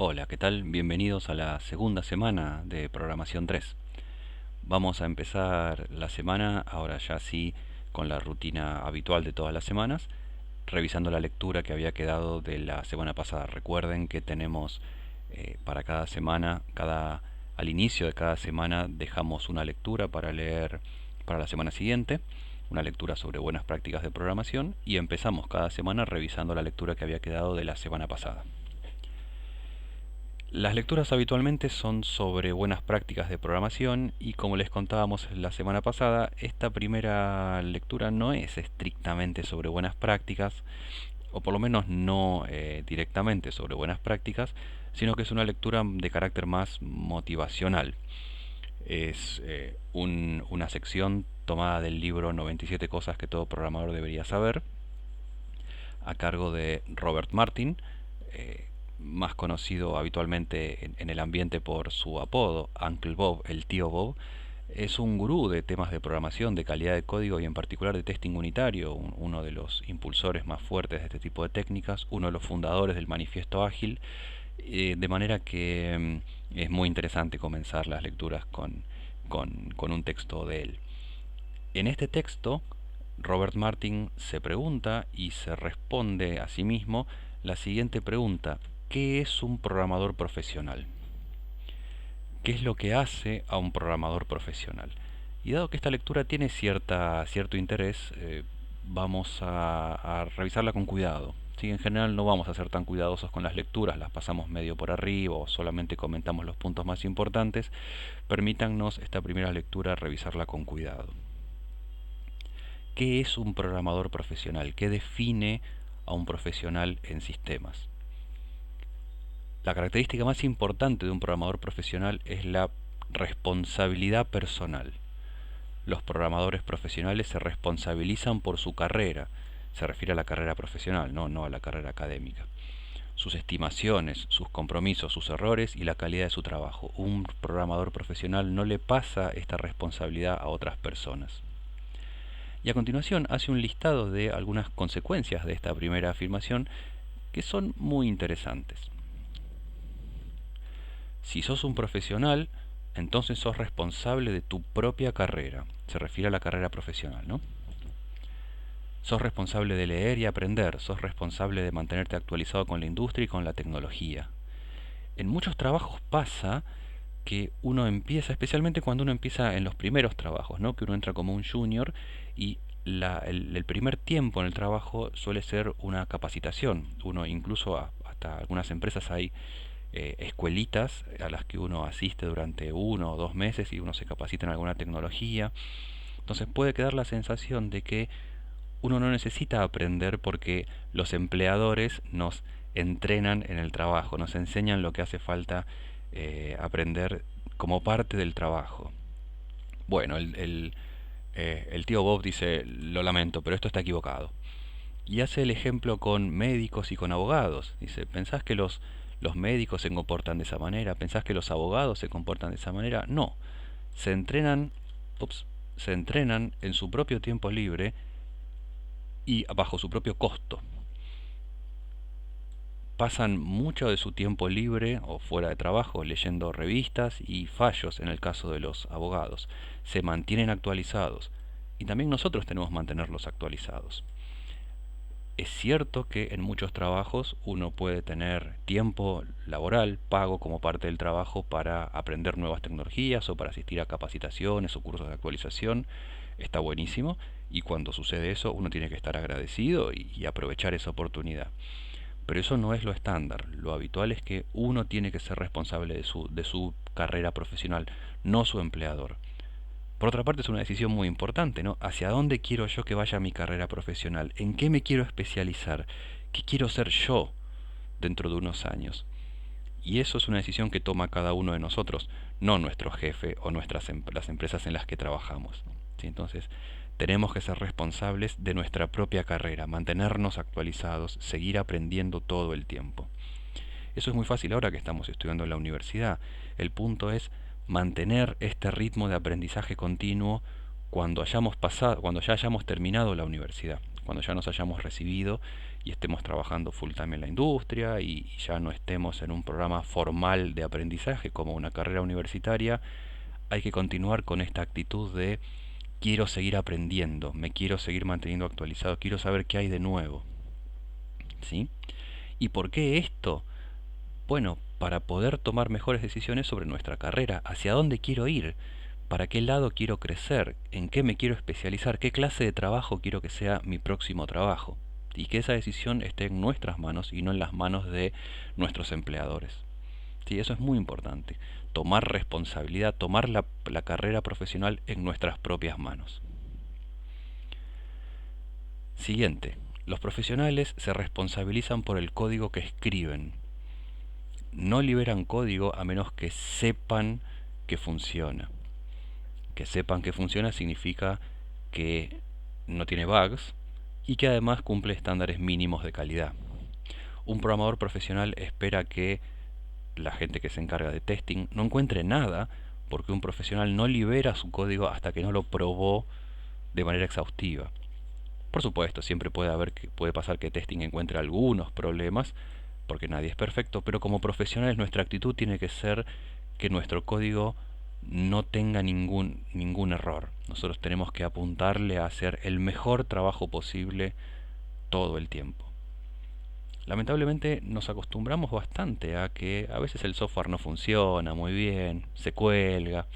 Hola, ¿qué tal? Bienvenidos a la segunda semana de Programación 3. Vamos a empezar la semana, ahora ya sí, con la rutina habitual de todas las semanas, revisando la lectura que había quedado de la semana pasada. Recuerden que tenemos para cada semana, al inicio de cada semana dejamos una lectura para leer para la semana siguiente, una lectura sobre buenas prácticas de programación y empezamos cada semana revisando la lectura que había quedado de la semana pasada. Las lecturas habitualmente son sobre buenas prácticas de programación y como les contábamos la semana pasada, esta primera lectura no es estrictamente sobre buenas prácticas, o por lo menos no directamente sobre buenas prácticas, sino que es una lectura de carácter más motivacional. Es una sección tomada del libro 97 cosas que todo programador debería saber, a cargo de Robert Martin, eh, más conocido habitualmente en el ambiente por su apodo, Uncle Bob, el tío Bob. Es un gurú de temas de programación, de calidad de código y en particular de testing unitario, uno de los impulsores más fuertes de este tipo de técnicas, uno de los fundadores del manifiesto ágil, de manera que es muy interesante comenzar las lecturas con un texto de él. En este texto, Robert Martin se pregunta y se responde a sí mismo la siguiente pregunta: ¿qué es un programador profesional? ¿Qué es lo que hace a un programador profesional? Y dado que esta lectura tiene cierto interés, vamos a revisarla con cuidado. ¿Sí? En general no vamos a ser tan cuidadosos con las lecturas, las pasamos medio por arriba o solamente comentamos los puntos más importantes. Permítannos esta primera lectura revisarla con cuidado. ¿Qué es un programador profesional? ¿Qué define a un profesional en sistemas? La característica más importante de un programador profesional es la responsabilidad personal. Los programadores profesionales se responsabilizan por su carrera, se refiere a la carrera profesional, no a la carrera académica. Sus estimaciones, sus compromisos, sus errores y la calidad de su trabajo. Un programador profesional no le pasa esta responsabilidad a otras personas. Y a continuación hace un listado de algunas consecuencias de esta primera afirmación que son muy interesantes. Si sos un profesional, entonces sos responsable de tu propia carrera. Se refiere a la carrera profesional, ¿no? Sos responsable de leer y aprender, sos responsable de mantenerte actualizado con la industria y con la tecnología. En muchos trabajos pasa que uno empieza, especialmente cuando uno empieza en los primeros trabajos, ¿no? Que uno entra como un junior y el primer tiempo en el trabajo suele ser una capacitación. Uno incluso hasta algunas empresas hay escuelitas a las que uno asiste durante 1 o 2 meses y uno se capacita en alguna tecnología. Entonces puede quedar la sensación de que uno no necesita aprender porque los empleadores nos entrenan en el trabajo, nos enseñan lo que hace falta aprender como parte del trabajo. Bueno, el tío Bob dice, lo lamento, pero esto está equivocado. Y hace el ejemplo con médicos y con abogados. Dice, ¿pensás que los médicos se comportan de esa manera? ¿Pensás que los abogados se comportan de esa manera? No. Se entrenan, ups, se entrenan en su propio tiempo libre y bajo su propio costo. Pasan mucho de su tiempo libre o fuera de trabajo leyendo revistas y fallos en el caso de los abogados. Se mantienen actualizados y también nosotros tenemos que mantenerlos actualizados. Es cierto que en muchos trabajos uno puede tener tiempo laboral pago como parte del trabajo para aprender nuevas tecnologías o para asistir a capacitaciones o cursos de actualización. Está buenísimo y cuando sucede eso uno tiene que estar agradecido y aprovechar esa oportunidad. Pero eso no es lo estándar. Lo habitual es que uno tiene que ser responsable de su carrera profesional, no su empleador. Por otra parte, es una decisión muy importante, ¿no? ¿Hacia dónde quiero yo que vaya mi carrera profesional? ¿En qué me quiero especializar? ¿Qué quiero ser yo dentro de unos años? Y eso es una decisión que toma cada uno de nosotros, no nuestro jefe o las empresas en las que trabajamos. ¿Sí? Entonces, tenemos que ser responsables de nuestra propia carrera, mantenernos actualizados, seguir aprendiendo todo el tiempo. Eso es muy fácil ahora que estamos estudiando en la universidad. El punto es mantener este ritmo de aprendizaje continuo cuando ya hayamos terminado la universidad, cuando ya nos hayamos recibido y estemos trabajando full time en la industria y ya no estemos en un programa formal de aprendizaje como una carrera universitaria, hay que continuar con esta actitud de quiero seguir aprendiendo, me quiero seguir manteniendo actualizado, quiero saber qué hay de nuevo. ¿Sí? ¿Y por qué esto? Bueno, para poder tomar mejores decisiones sobre nuestra carrera, hacia dónde quiero ir, para qué lado quiero crecer, en qué me quiero especializar, qué clase de trabajo quiero que sea mi próximo trabajo. Y que esa decisión esté en nuestras manos y no en las manos de nuestros empleadores. Sí, eso es muy importante. Tomar responsabilidad, tomar la carrera profesional en nuestras propias manos. Siguiente. Los profesionales se responsabilizan por el código que escriben. No liberan código a menos que sepan que funciona. Que sepan que funciona significa que no tiene bugs y que además cumple estándares mínimos de calidad. Un programador profesional espera que la gente que se encarga de testing no encuentre nada porque un profesional no libera su código hasta que no lo probó de manera exhaustiva. Por supuesto, siempre puede pasar que testing encuentre algunos problemas, porque nadie es perfecto, pero como profesionales nuestra actitud tiene que ser que nuestro código no tenga ningún error. Nosotros tenemos que apuntarle a hacer el mejor trabajo posible todo el tiempo. Lamentablemente nos acostumbramos bastante a que a veces el software no funciona muy bien, se cuelga,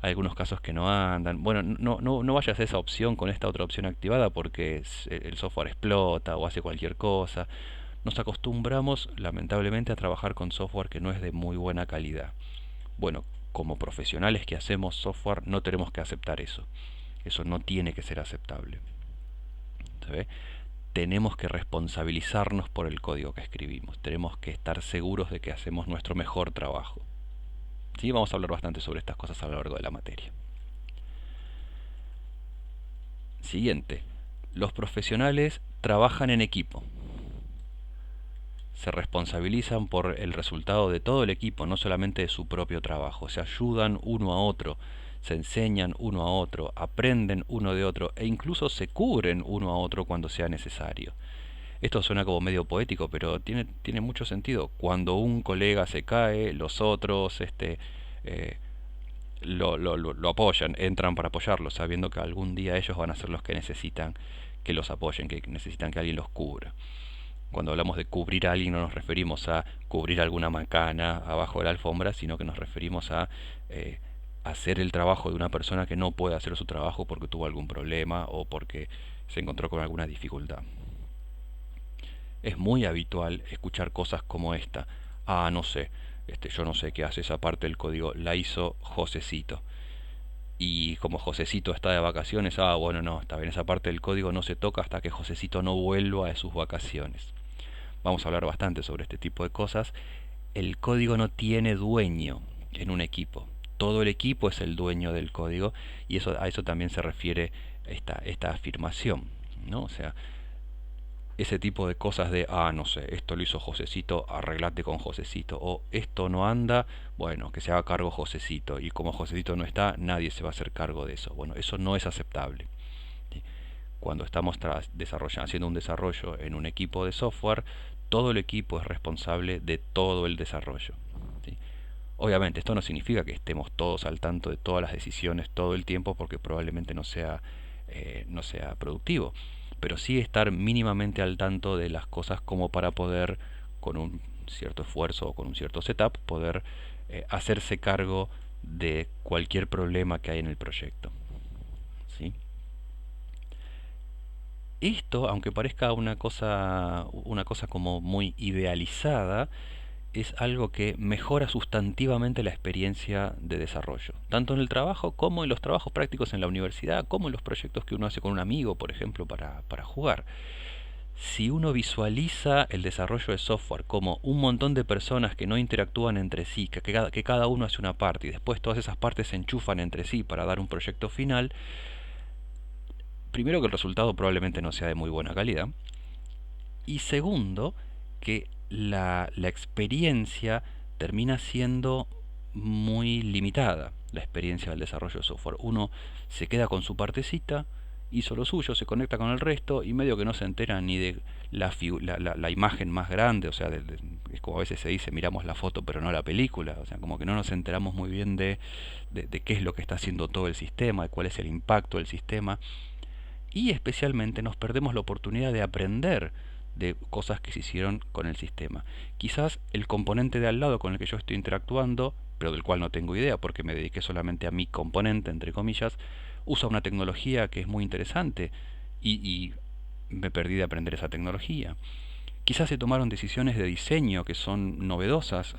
hay algunos casos que no andan. Bueno, no vayas a esa opción con esta otra opción activada porque el software explota o hace cualquier cosa. Nos acostumbramos lamentablemente a trabajar con software que no es de muy buena calidad. Bueno, como profesionales que hacemos software no tenemos que aceptar eso. Eso no tiene que ser aceptable. ¿Se Tenemos que responsabilizarnos por el código que escribimos. Tenemos que estar seguros de que hacemos nuestro mejor trabajo. ¿Sí? Vamos a hablar bastante sobre estas cosas a lo largo de la materia. Siguiente. Los profesionales trabajan en equipo. Se responsabilizan por el resultado de todo el equipo, no solamente de su propio trabajo. Se ayudan uno a otro, se enseñan uno a otro, aprenden uno de otro e incluso se cubren uno a otro cuando sea necesario. Esto suena como medio poético, pero tiene mucho sentido. Cuando un colega se cae, los otros eh, lo apoyan, entran para apoyarlo, sabiendo que algún día ellos van a ser los que necesitan que los apoyen, que necesitan que alguien los cubra. Cuando hablamos de cubrir a alguien no nos referimos a cubrir alguna macana abajo de la alfombra, sino que nos referimos a eh, hacer el trabajo de una persona que no puede hacer su trabajo porque tuvo algún problema o porque se encontró con alguna dificultad. Es muy habitual escuchar cosas como esta. Ah, no sé, yo no sé qué hace esa parte del código, la hizo Josecito. Y como Josecito está de vacaciones, bueno, no, está bien, esa parte del código no se toca hasta que Josecito no vuelva de sus vacaciones. Vamos a hablar bastante sobre este tipo de cosas. El código no tiene dueño en un equipo. Todo el equipo es el dueño del código y a eso también se refiere esta afirmación, ¿no? O sea, ese tipo de cosas de, no sé, esto lo hizo Josecito, arreglate con Josecito, o esto no anda, bueno, que se haga cargo Josecito, y como Josecito no está, nadie se va a hacer cargo de eso. Bueno, eso no es aceptable. ¿Sí? Cuando estamos haciendo un desarrollo en un equipo de software, todo el equipo es responsable de todo el desarrollo. ¿Sí? Obviamente, esto no significa que estemos todos al tanto de todas las decisiones todo el tiempo, porque probablemente no sea productivo, pero sí estar mínimamente al tanto de las cosas como para poder, con un cierto esfuerzo o con un cierto setup, poder hacerse cargo de cualquier problema que hay en el proyecto. ¿Sí? Esto, aunque parezca una cosa como muy idealizada, es algo que mejora sustantivamente la experiencia de desarrollo, tanto en el trabajo como en los trabajos prácticos en la universidad, como en los proyectos que uno hace con un amigo, por ejemplo, para jugar. Si uno visualiza el desarrollo de software como un montón de personas que no interactúan entre sí, que cada uno hace una parte y después todas esas partes se enchufan entre sí para dar un proyecto final, primero que el resultado probablemente no sea de muy buena calidad, y segundo, que la experiencia termina siendo muy limitada, la experiencia del desarrollo de software. Uno se queda con su partecita hizo lo suyo, se conecta con el resto y medio que no se entera ni de la imagen más grande, o sea, es como a veces se dice, miramos la foto pero no la película, o sea, como que no nos enteramos muy bien de qué es lo que está haciendo todo el sistema, de cuál es el impacto del sistema, y especialmente nos perdemos la oportunidad de aprender de cosas que se hicieron con el sistema. Quizás el componente de al lado con el que yo estoy interactuando, pero del cual no tengo idea porque me dediqué solamente a mi componente, entre comillas, usa una tecnología que es muy interesante y me perdí de aprender esa tecnología. Quizás se tomaron decisiones de diseño que son novedosas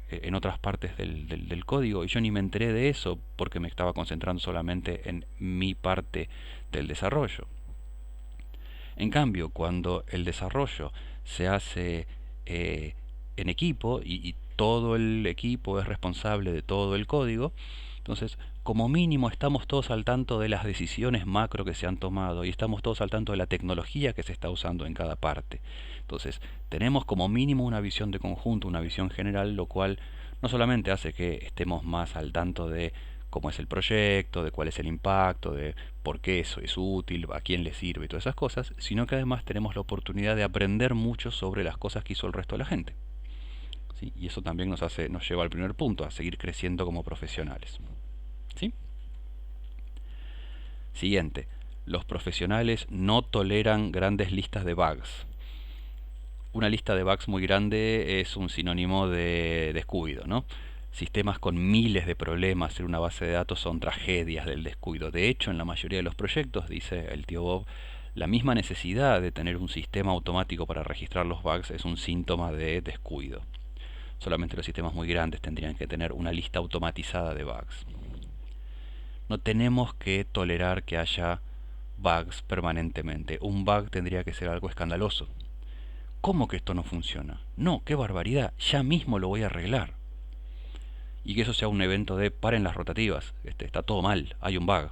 en otras partes del código y yo ni me enteré de eso porque me estaba concentrando solamente en mi parte del desarrollo. En cambio, cuando el desarrollo se hace en equipo y todo el equipo es responsable de todo el código, entonces como mínimo estamos todos al tanto de las decisiones macro que se han tomado y estamos todos al tanto de la tecnología que se está usando en cada parte. Entonces tenemos como mínimo una visión de conjunto, una visión general, lo cual no solamente hace que estemos más al tanto de cómo es el proyecto, de cuál es el impacto, de por qué eso es útil, a quién le sirve y todas esas cosas, sino que además tenemos la oportunidad de aprender mucho sobre las cosas que hizo el resto de la gente. ¿Sí? Y eso también nos lleva al primer punto, a seguir creciendo como profesionales. ¿Sí? Siguiente, los profesionales no toleran grandes listas de bugs. Una lista de bugs muy grande es un sinónimo de descuido, ¿no? Sistemas con miles de problemas en una base de datos son tragedias del descuido. De hecho, en la mayoría de los proyectos, dice el tío Bob, la misma necesidad de tener un sistema automático para registrar los bugs es un síntoma de descuido. Solamente los sistemas muy grandes tendrían que tener una lista automatizada de bugs. No tenemos que tolerar que haya bugs permanentemente. Un bug tendría que ser algo escandaloso. ¿Cómo que esto no funciona? No, qué barbaridad, ya mismo lo voy a arreglar. Y que eso sea un evento de paren las rotativas, está todo mal, hay un bug.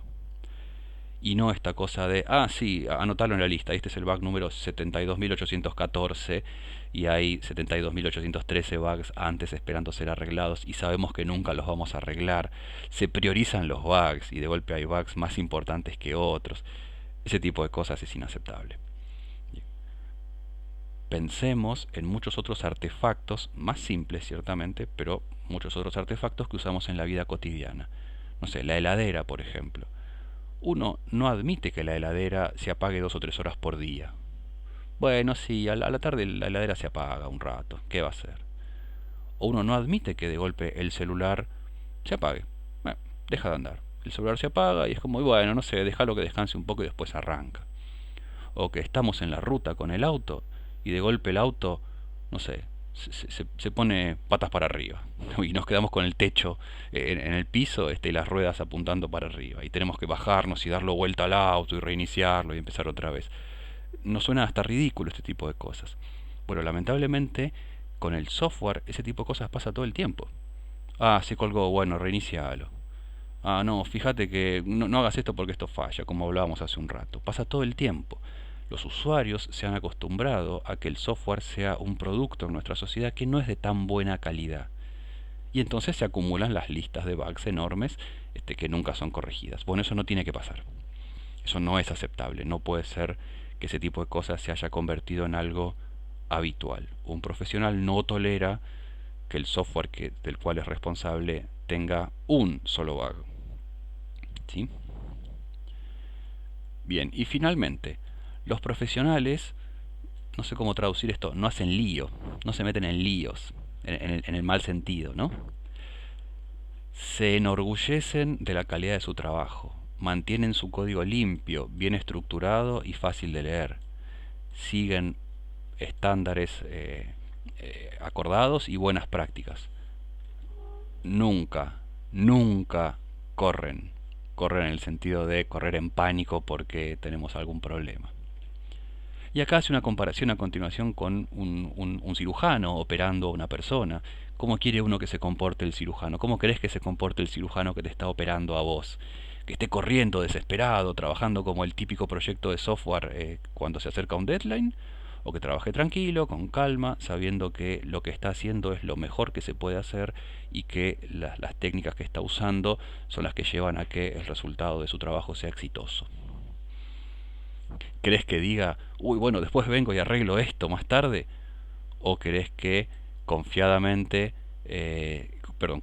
Y no esta cosa de, sí, anotarlo en la lista, este es el bug número 72.814 y hay 72.813 bugs antes esperando ser arreglados y sabemos que nunca los vamos a arreglar. Se priorizan los bugs y de golpe hay bugs más importantes que otros. Ese tipo de cosas es inaceptable. Pensemos en muchos otros artefactos, más simples ciertamente, pero muchos otros artefactos que usamos en la vida cotidiana. No sé, la heladera, por ejemplo. Uno no admite que la heladera se apague 2 o 3 horas por día. Bueno, sí, a la tarde la heladera se apaga un rato. ¿Qué va a hacer? O uno no admite que de golpe el celular se apague. Bueno, deja de andar. El celular se apaga y es como, bueno, no sé, déjalo que descanse un poco y después arranca. O que estamos en la ruta con el auto y de golpe el auto, no sé, se pone patas para arriba y nos quedamos con el techo en el piso y las ruedas apuntando para arriba y tenemos que bajarnos y darlo vuelta al auto y reiniciarlo y empezar otra vez. Nos suena hasta ridículo este tipo de cosas. Bueno, lamentablemente con el software ese tipo de cosas pasa todo el tiempo. Se colgó, bueno, reinicialo. No, fíjate que no hagas esto porque esto falla, como hablábamos hace un rato. Pasa todo el tiempo. Los usuarios se han acostumbrado a que el software sea un producto en nuestra sociedad que no es de tan buena calidad. Y entonces se acumulan las listas de bugs enormes que nunca son corregidas. Bueno, eso no tiene que pasar. Eso no es aceptable. No puede ser que ese tipo de cosas se haya convertido en algo habitual. Un profesional no tolera que el software del cual es responsable tenga un solo bug. ¿Sí? Bien, y finalmente, los profesionales, no sé cómo traducir esto, no hacen lío, no se meten en líos, en el mal sentido, ¿no? Se enorgullecen de la calidad de su trabajo, mantienen su código limpio, bien estructurado y fácil de leer, siguen estándares acordados y buenas prácticas. Nunca, nunca corren. Correr en el sentido de correr en pánico porque tenemos algún problema. Y acá hace una comparación a continuación con un cirujano operando a una persona. ¿Cómo quiere uno que se comporte el cirujano? ¿Cómo querés que se comporte el cirujano que te está operando a vos? Que esté corriendo, desesperado, trabajando como el típico proyecto de software cuando se acerca un deadline, o que trabaje tranquilo, con calma, sabiendo que lo que está haciendo es lo mejor que se puede hacer y que las técnicas que está usando son las que llevan a que el resultado de su trabajo sea exitoso. ¿Querés que diga, uy, bueno, después vengo y arreglo esto más tarde? ¿O querés que confiadamente,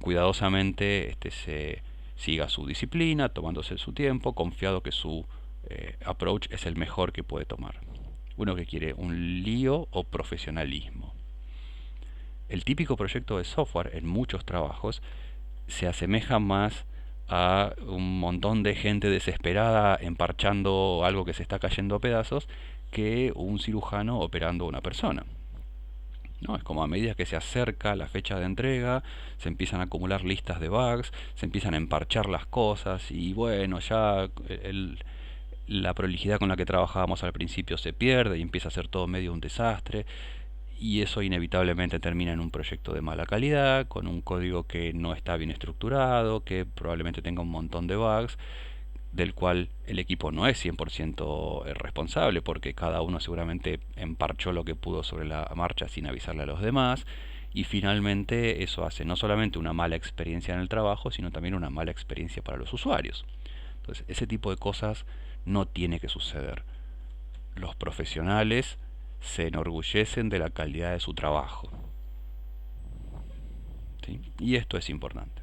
cuidadosamente, se siga su disciplina, tomándose su tiempo, confiado que su approach es el mejor que puede tomar? Uno que quiere un lío o profesionalismo. El típico proyecto de software en muchos trabajos se asemeja más a un montón de gente desesperada emparchando algo que se está cayendo a pedazos que un cirujano operando a una persona. ¿No? Es como a medida que se acerca la fecha de entrega, se empiezan a acumular listas de bugs, se empiezan a emparchar las cosas y bueno, ya la prolijidad con la que trabajábamos al principio se pierde y empieza a ser todo medio un desastre y eso inevitablemente termina en un proyecto de mala calidad, con un código que no está bien estructurado, que probablemente tenga un montón de bugs, del cual el equipo no es 100% responsable, porque cada uno seguramente emparchó lo que pudo sobre la marcha sin avisarle a los demás, y finalmente eso hace no solamente una mala experiencia en el trabajo, sino también una mala experiencia para los usuarios. Entonces, ese tipo de cosas no tiene que suceder. Los profesionales se enorgullecen de la calidad de su trabajo. ¿Sí? Y esto es importante.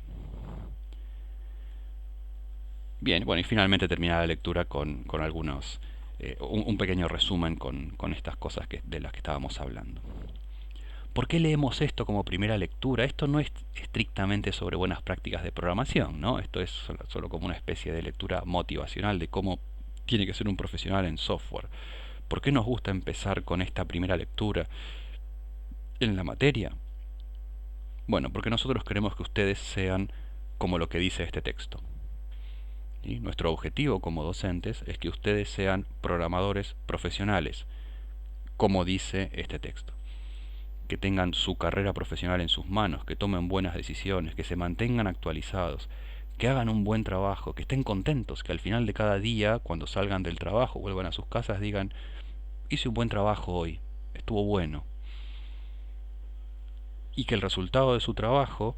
Bien, bueno, y finalmente termina la lectura con algunos, un pequeño resumen con estas cosas de las que estábamos hablando. ¿Por qué leemos esto como primera lectura? Esto no es estrictamente sobre buenas prácticas de programación, ¿no? Esto es solo como una especie de lectura motivacional de cómo tiene que ser un profesional en software. ¿Por qué nos gusta empezar con esta primera lectura en la materia? Bueno, porque nosotros queremos que ustedes sean como lo que dice este texto. ¿Sí? Nuestro objetivo como docentes es que ustedes sean programadores profesionales, como dice este texto. Que tengan su carrera profesional en sus manos, que tomen buenas decisiones, que se mantengan actualizados, que hagan un buen trabajo, que estén contentos, que al final de cada día, cuando salgan del trabajo, vuelvan a sus casas, digan, hice un buen trabajo hoy, estuvo bueno. Y que el resultado de su trabajo,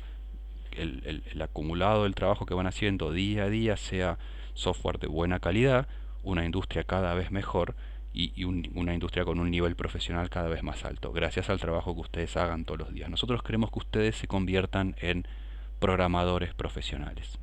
el acumulado del trabajo que van haciendo día a día, sea software de buena calidad, una industria cada vez mejor una industria con un nivel profesional cada vez más alto, gracias al trabajo que ustedes hagan todos los días. Nosotros queremos que ustedes se conviertan en programadores profesionales.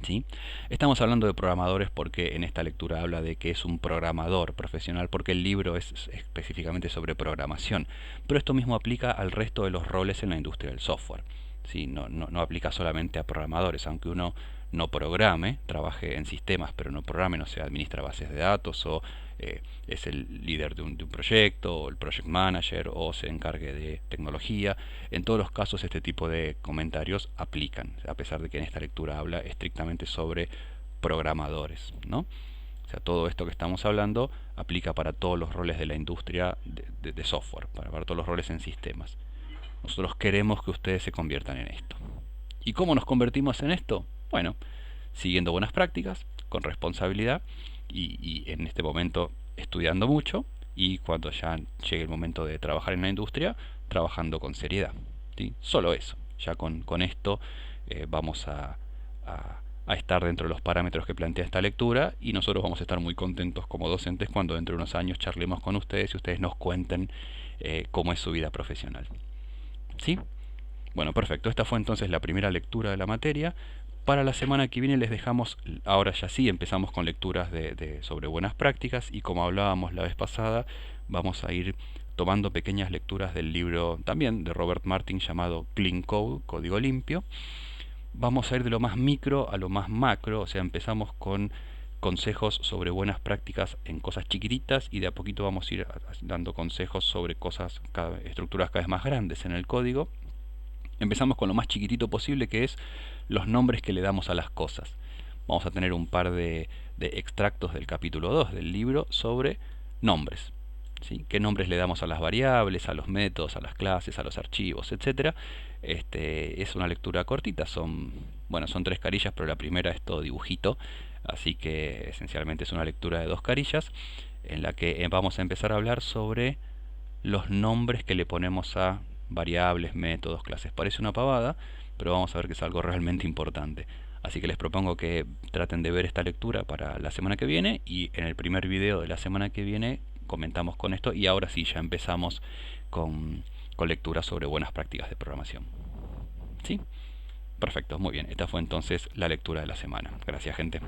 ¿Sí? Estamos hablando de programadores porque en esta lectura habla de que es un programador profesional, porque el libro es específicamente sobre programación, pero esto mismo aplica al resto de los roles en la industria del software. ¿Sí? No aplica solamente a programadores, aunque uno no programe, trabaje en sistemas, pero no programe, no sé, administra bases de datos o es el líder de un proyecto o el project manager o se encargue de tecnología. En todos los casos este tipo de comentarios aplican, a pesar de que en esta lectura habla estrictamente sobre programadores, ¿no? O sea, todo esto que estamos hablando aplica para todos los roles de la industria de software, para todos los roles en sistemas. Nosotros queremos que ustedes se conviertan en esto. ¿Y cómo nos convertimos en esto? Bueno, siguiendo buenas prácticas, con responsabilidad y en este momento estudiando mucho y cuando ya llegue el momento de trabajar en la industria, trabajando con seriedad. ¿Sí? Solo eso. Ya con esto vamos a estar dentro de los parámetros que plantea esta lectura y nosotros vamos a estar muy contentos como docentes cuando dentro de unos años charlemos con ustedes y ustedes nos cuenten cómo es su vida profesional. ¿Sí? Bueno, perfecto. Esta fue entonces la primera lectura de la materia. Para la semana que viene les dejamos, ahora ya sí, empezamos con lecturas sobre buenas prácticas y como hablábamos la vez pasada, vamos a ir tomando pequeñas lecturas del libro también de Robert Martin llamado Clean Code, Código Limpio. Vamos a ir de lo más micro a lo más macro, o sea, empezamos con consejos sobre buenas prácticas en cosas chiquititas y de a poquito vamos a ir dando consejos sobre estructuras cada vez más grandes en el código. Empezamos con lo más chiquitito posible, que es los nombres que le damos a las cosas. Vamos a tener un par de extractos del capítulo 2 del libro sobre nombres. ¿Sí? ¿Qué nombres le damos a las variables, a los métodos, a las clases, a los archivos, etcétera? Es una lectura cortita, son 3 carillas, pero la primera es todo dibujito, así que esencialmente es una lectura de 2 carillas en la que vamos a empezar a hablar sobre los nombres que le ponemos a variables, métodos, clases. Parece una pavada, pero vamos a ver que es algo realmente importante. Así que les propongo que traten de ver esta lectura para la semana que viene y en el primer video de la semana que viene comentamos con esto y ahora sí ya empezamos con, con lecturas sobre buenas prácticas de programación. ¿Sí? Perfecto, muy bien. Esta fue entonces la lectura de la semana. Gracias, gente.